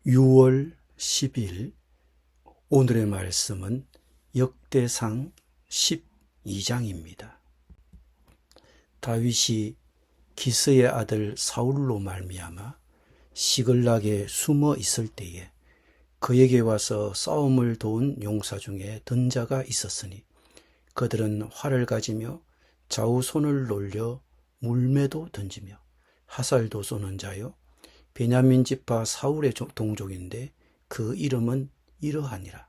6월 10일 오늘의 말씀은 역대상 12장입니다. 다윗이 기스의 아들 사울로 말미암아 시글락에 숨어 있을 때에 그에게 와서 싸움을 도운 용사 중에 든자가 있었으니 그들은 활을 가지며 좌우손을 놀려 물매도 던지며 화살도 쏘는 자요 베냐민 지파 사울의 동족인데 그 이름은 이러하니라.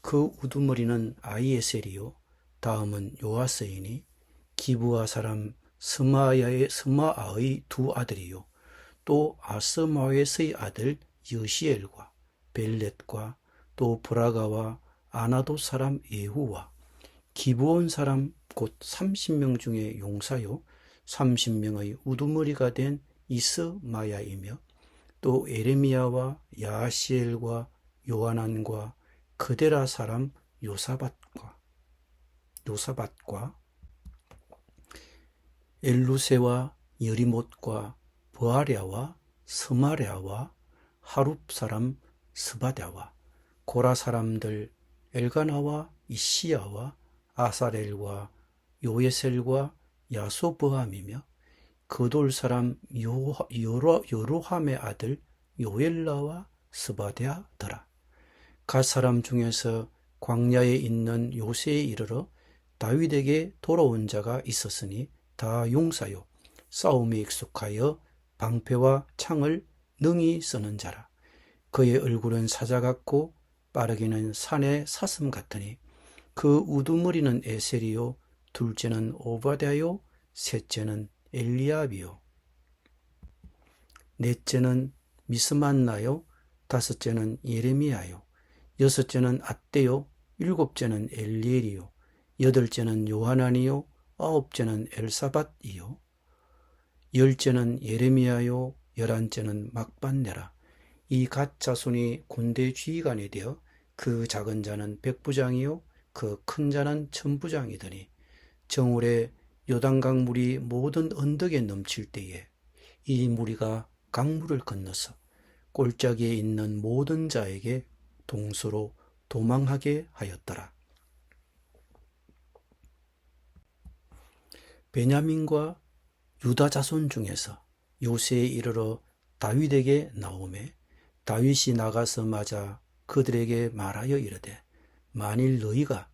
그 우두머리는 아히에셀이요 다음은 요아스이니 기브아 사람 스마아의 두 아들이요 또 아스마웻의 아들 여시엘과 벨렛과 또 브라가와 아나도 사람 예후와 기브온 사람 곧 30명 중에 용사요 30명의 우두머리가 된 이스마야이며 또 에레미야와 야시엘과 요하난과 그데라 사람 요사밧과 엘루세와 여리못과 브아랴와 스마랴와 하룹 사람 스바랴와 고라 사람들 엘가나와 이시야와 아사렐과 요에셀과 야소브함이며 그돌 사람 여로함의 아들 요엘라와 스바랴더라. 갓 사람 중에서 광야에 있는 요새에 이르러 다윗에게 돌아온 자가 있었으니 다 용사요 싸움에 익숙하여 방패와 창을 능히 쓰는 자라. 그의 얼굴은 사자 같고 빠르기는 산의 사슴 같으니 그 우두머리는 에셀이요 둘째는 오바댜요 셋째는 엘리압이요 넷째는 미스만나요 다섯째는 예레미야요 여섯째는 앗대요 일곱째는 엘리엘이요 여덟째는 요하난이요 아홉째는 엘사밧이요 열째는 예레미야요 열한째는 막반네라. 이 갓 자손이 군대 지휘관이 되어 그 작은 자는 백부장이요 그 큰 자는 천부장이더니 정월에 요단강 물이 모든 언덕에 넘칠 때에 이 무리가 강물을 건너서 골짜기에 있는 모든 자에게 동서로 도망하게 하였더라. 베냐민과 유다 자손 중에서 요새에 이르러 다윗에게 나오매 다윗이 나가서 맞아 그들에게 말하여 이르되 만일 너희가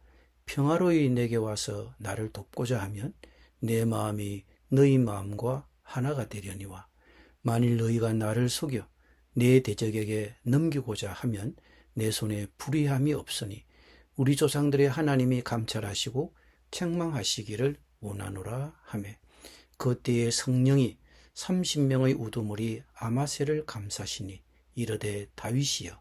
평화로이 내게 와서 나를 돕고자 하면 내 마음이 너희 마음과 하나가 되려니와 만일 너희가 나를 속여 내 대적에게 넘기고자 하면 내 손에 불의함이 없으니 우리 조상들의 하나님이 감찰하시고 책망하시기를 원하노라 하매 그때에 성령이 30명의 우두머리 아마새를 감사시니 이르되 다윗이여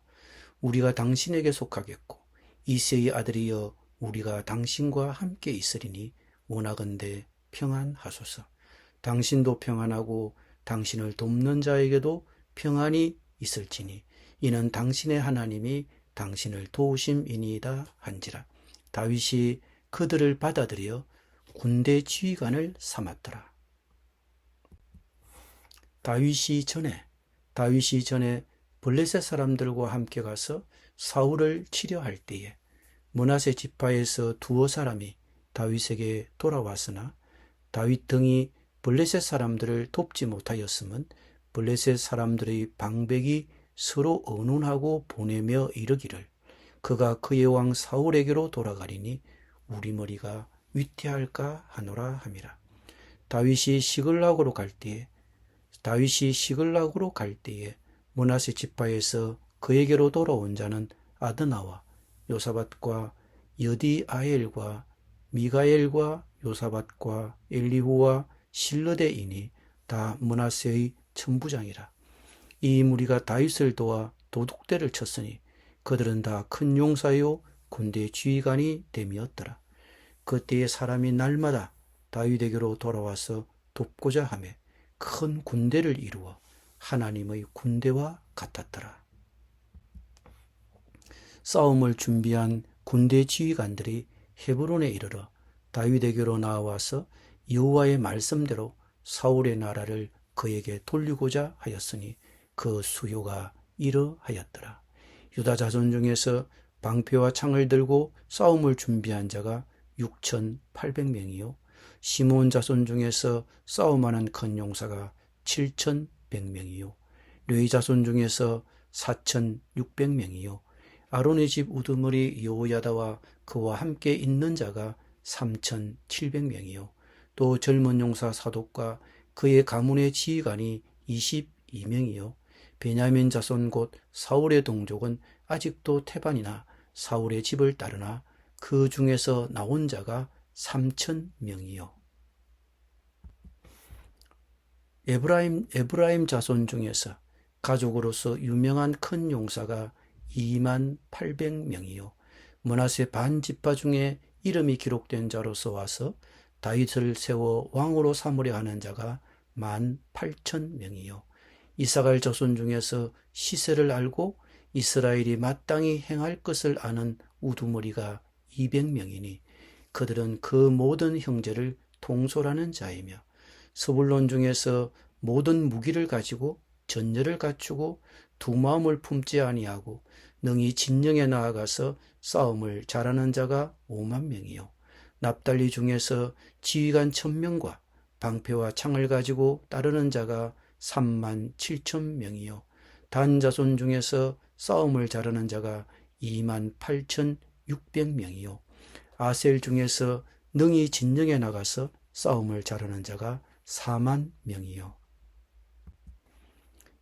우리가 당신에게 속하겠고 이새의 아들이여 우리가 당신과 함께 있으리니 원하건대 평안하소서. 당신도 평안하고 당신을 돕는 자에게도 평안이 있을지니 이는 당신의 하나님이 당신을 도우심이니이다 한지라. 다윗이 그들을 받아들여 군대 지휘관을 삼았더라. 다윗이 전에 블레셋 사람들과 함께 가서 사울을 치려할 때에 므낫세 지파에서 두어 사람이 다윗에게 돌아왔으나 다윗 등이 블레셋 사람들을 돕지 못하였음은 블레셋 사람들의 방백이 서로 언론하고 보내며 이르기를 그가 그의 왕 사울에게로 돌아가리니 우리 머리가 위태할까 하노라 함이라. 다윗이 시글락으로 갈 때에 므낫세 지파에서 그에게로 돌아온 자는 아드나와 요사밧과 여디아엘과 미가엘과 요사밧과 엘리후와 실르데이니 다 므낫세의 천부장이라. 이 무리가 다윗을 도와 도둑대를 쳤으니 그들은 다 큰 용사요 군대 지휘관이 됨이었더라. 그때에 사람이 날마다 다윗에게로 돌아와서 돕고자 하며 큰 군대를 이루어 하나님의 군대와 같았더라. 싸움을 준비한 군대 지휘관들이 헤브론에 이르러 다윗에게로 나와서 여호와의 말씀대로 사울의 나라를 그에게 돌리고자 하였으니 그 수요가 이러하였더라. 유다 자손 중에서 방패와 창을 들고 싸움을 준비한 자가 6,800명이요. 시므온 자손 중에서 싸움하는 큰 용사가 7,100명이요. 르위 자손 중에서 4,600명이요. 아론의 집 우두머리 여호야다와 그와 함께 있는 자가 3,700명이요. 또 젊은 용사 사독과 그의 가문의 지휘관이 22명이요. 베냐민 자손 곧 사울의 동족은 아직도 태반이나 사울의 집을 따르나 그 중에서 나온 자가 3,000명이요. 에브라임 자손 중에서 가족으로서 유명한 큰 용사가 28,000명이요. 므낫세 반 지파 중에 이름이 기록된 자로서 와서 다윗을 세워 왕으로 삼으려 하는 자가 18,000명이요. 이사갈 자손 중에서 시세를 알고 이스라엘이 마땅히 행할 것을 아는 우두머리가 200명이니 그들은 그 모든 형제를 통솔하는 자이며, 스불론 중에서 모든 무기를 가지고 전열을 갖추고 두 마음을 품지 아니하고 능히 진영에 나아가서 싸움을 잘하는 자가 50,000명이요. 납달리 중에서 지휘관 1,000명과 방패와 창을 가지고 따르는 자가 37,000명이요. 단 자손 중에서 싸움을 잘하는 자가 28,600명이요. 아셀 중에서 능히 진영에 나가서 싸움을 잘하는 자가 40,000명이요.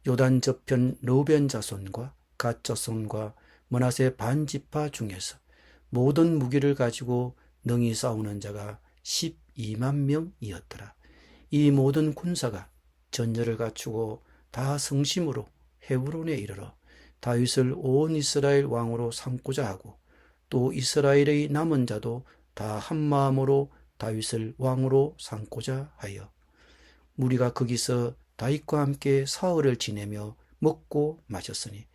요단 저편 르우벤 자손과 갓 자손과 므낫세 반 지파 중에서 모든 무기를 가지고 능히 싸우는 자가 120,000명이었더라. 이 모든 군사가 전열을 갖추고 다 성심으로 헤브론에 이르러 다윗을 온 이스라엘 왕으로 삼고자 하고, 또 이스라엘의 남은 자도 다 한마음으로 다윗을 왕으로 삼고자 하여 무리가 거기서 다윗과 함께 사흘을 지내며 먹고 마셨으니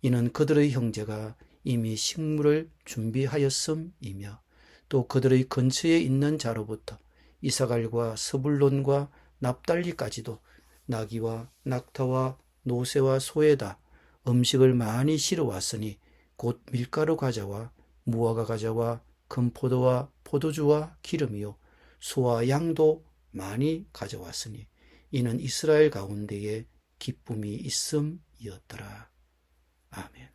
이는 그들의 형제가 이미 식물을 준비하였음이며, 또 그들의 근처에 있는 자로부터 이사갈과 스불론과 납달리까지도 나귀와 낙타와 노새와 소에다 음식을 많이 실어왔으니 곧 밀가루 과자와 무화과 과자와 금포도와 포도주와 기름이요 소와 양도 많이 가져왔으니 이는 이스라엘 가운데에 기쁨이 있음이었더라. 아멘.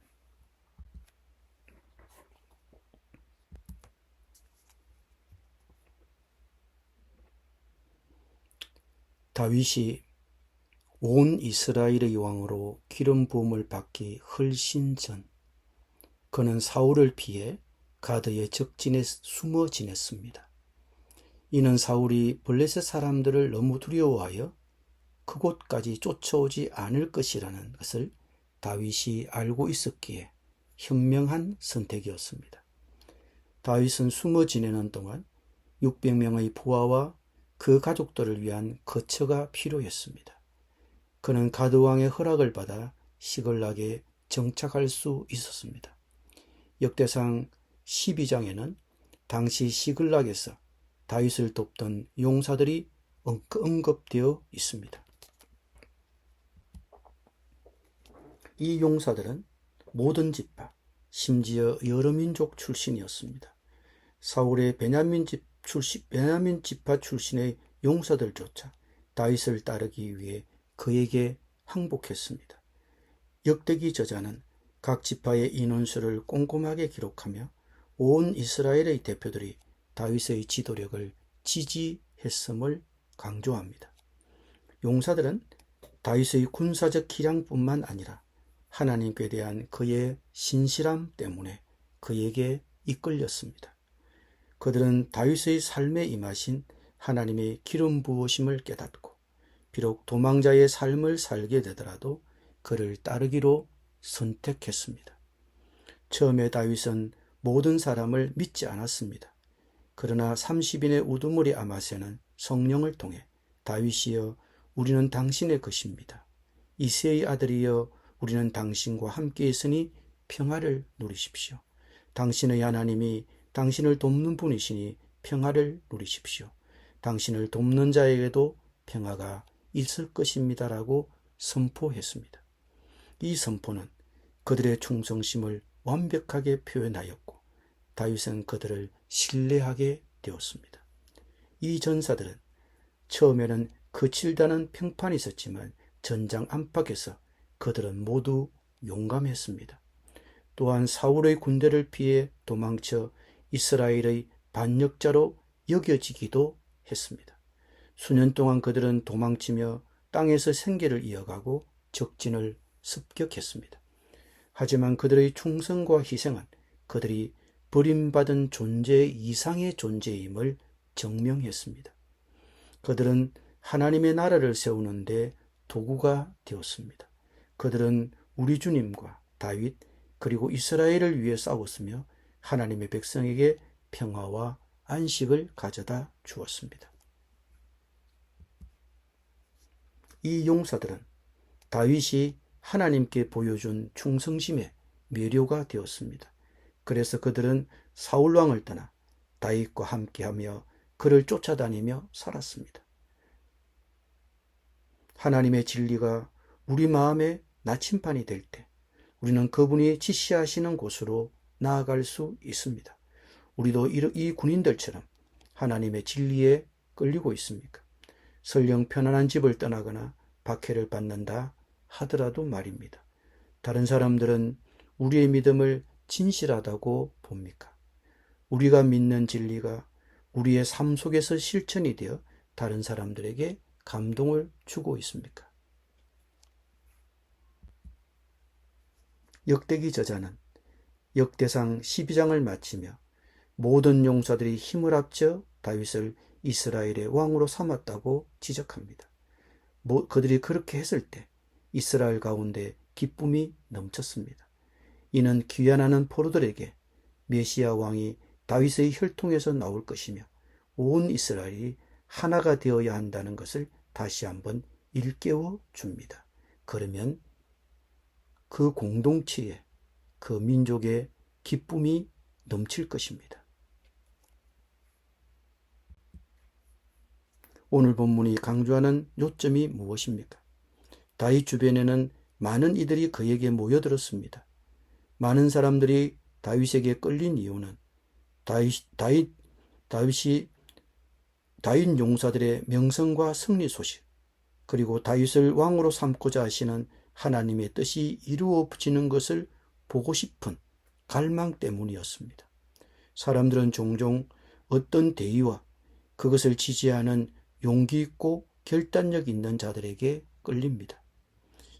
다윗이 온 이스라엘의 왕으로 기름 부음을 받기 훨씬 전 그는 사울을 피해 가드의 적진에 숨어 지냈습니다. 이는 사울이 블레셋 사람들을 너무 두려워하여 그곳까지 쫓아오지 않을 것이라는 것을 다윗이 알고 있었기에 현명한 선택이었습니다. 다윗은 숨어 지내는 동안 600명의 부하와 그 가족들을 위한 거처가 필요했습니다. 그는 가드왕의 허락을 받아 시글락에 정착할 수 있었습니다. 역대상 12장에는 당시 시글락에서 다윗을 돕던 용사들이 언급되어 있습니다. 이 용사들은 모든 지파, 심지어 여러 민족 출신이었습니다. 사울의 베냐민 지파 출신의 용사들조차 다윗을 따르기 위해 그에게 항복했습니다. 역대기 저자는 각 지파의 인원수를 꼼꼼하게 기록하며 온 이스라엘의 대표들이 다윗의 지도력을 지지했음을 강조합니다. 용사들은 다윗의 군사적 기량뿐만 아니라 하나님께 대한 그의 신실함 때문에 그에게 이끌렸습니다. 그들은 다윗의 삶에 임하신 하나님의 기름 부으심을 깨닫고 비록 도망자의 삶을 살게 되더라도 그를 따르기로 선택했습니다. 처음에 다윗은 모든 사람을 믿지 않았습니다. 그러나 30인의 우두머리 아마새는 성령을 통해 다윗이여 우리는 당신의 것입니다. 이새의 아들이여 우리는 당신과 함께 있으니 평화를 누리십시오. 당신의 하나님이 당신을 돕는 분이시니 평화를 누리십시오. 당신을 돕는 자에게도 평화가 있을 것입니다라고 선포했습니다. 이 선포는 그들의 충성심을 완벽하게 표현하였고 다윗은 그들을 신뢰하게 되었습니다. 이 전사들은 처음에는 거칠다는 평판이 있었지만 전장 안팎에서 그들은 모두 용감했습니다. 또한 사울의 군대를 피해 도망쳐 이스라엘의 반역자로 여겨지기도 했습니다. 수년 동안 그들은 도망치며 땅에서 생계를 이어가고 적진을 습격했습니다. 하지만 그들의 충성과 희생은 그들이 버림받은 존재 이상의 존재임을 증명했습니다. 그들은 하나님의 나라를 세우는데 도구가 되었습니다. 그들은 우리 주님과 다윗 그리고 이스라엘을 위해 싸웠으며 하나님의 백성에게 평화와 안식을 가져다 주었습니다. 이 용사들은 다윗이 하나님께 보여준 충성심의 매료가 되었습니다. 그래서 그들은 사울왕을 떠나 다윗과 함께하며 그를 쫓아다니며 살았습니다. 하나님의 진리가 우리 마음에 나침반이 될 때 우리는 그분이 지시하시는 곳으로 나아갈 수 있습니다. 우리도 이 군인들처럼 하나님의 진리에 끌리고 있습니까? 설령 편안한 집을 떠나거나 박해를 받는다 하더라도 말입니다. 다른 사람들은 우리의 믿음을 진실하다고 봅니까? 우리가 믿는 진리가 우리의 삶 속에서 실천이 되어 다른 사람들에게 감동을 주고 있습니까? 역대기 저자는 역대상 12장을 마치며 모든 용사들이 힘을 합쳐 다윗을 이스라엘의 왕으로 삼았다고 지적합니다. 그들이 그렇게 했을 때 이스라엘 가운데 기쁨이 넘쳤습니다. 이는 귀환하는 포로들에게 메시아 왕이 다윗의 혈통에서 나올 것이며 온 이스라엘이 하나가 되어야 한다는 것을 다시 한번 일깨워 줍니다. 그러면 그 공동체에 그 민족의 기쁨이 넘칠 것입니다. 오늘 본문이 강조하는 요점이 무엇입니까? 다윗 주변에는 많은 이들이 그에게 모여들었습니다. 많은 사람들이 다윗에게 끌린 이유는 다윗 용사들의 명성과 승리 소식, 그리고 다윗을 왕으로 삼고자 하시는 하나님의 뜻이 이루어지는 것을 보고 싶은 갈망 때문이었습니다. 사람들은 종종 어떤 대의와 그것을 지지하는 용기 있고 결단력 있는 자들에게 끌립니다.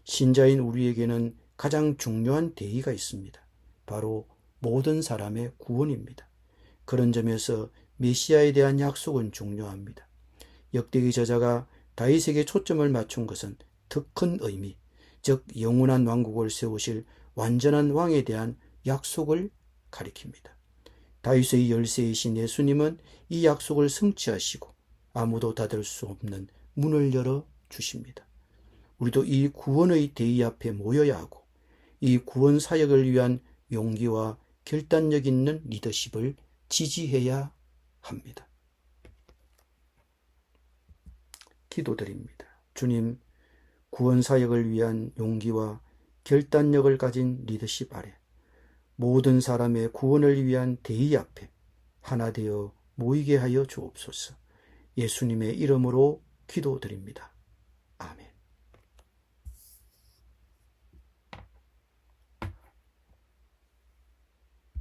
신자인 우리에게는 가장 중요한 대의가 있습니다. 바로 모든 사람의 구원입니다. 그런 점에서 메시아에 대한 약속은 중요합니다. 역대기 저자가 다윗에게 초점을 맞춘 것은 더 큰 의미, 즉 영원한 왕국을 세우실 완전한 왕에 대한 약속을 가리킵니다. 다윗의 열쇠이신 예수님은 이 약속을 성취하시고 아무도 닫을 수 없는 문을 열어 주십니다. 우리도 이 구원의 대의 앞에 모여야 하고 이 구원 사역을 위한 용기와 결단력 있는 리더십을 지지해야 합니다. 기도드립니다. 주님, 구원 사역을 위한 용기와 결단력을 가진 리더십 아래 모든 사람의 구원을 위한 대의 앞에 하나 되어 모이게 하여 주옵소서. 예수님의 이름으로 기도드립니다. 아멘.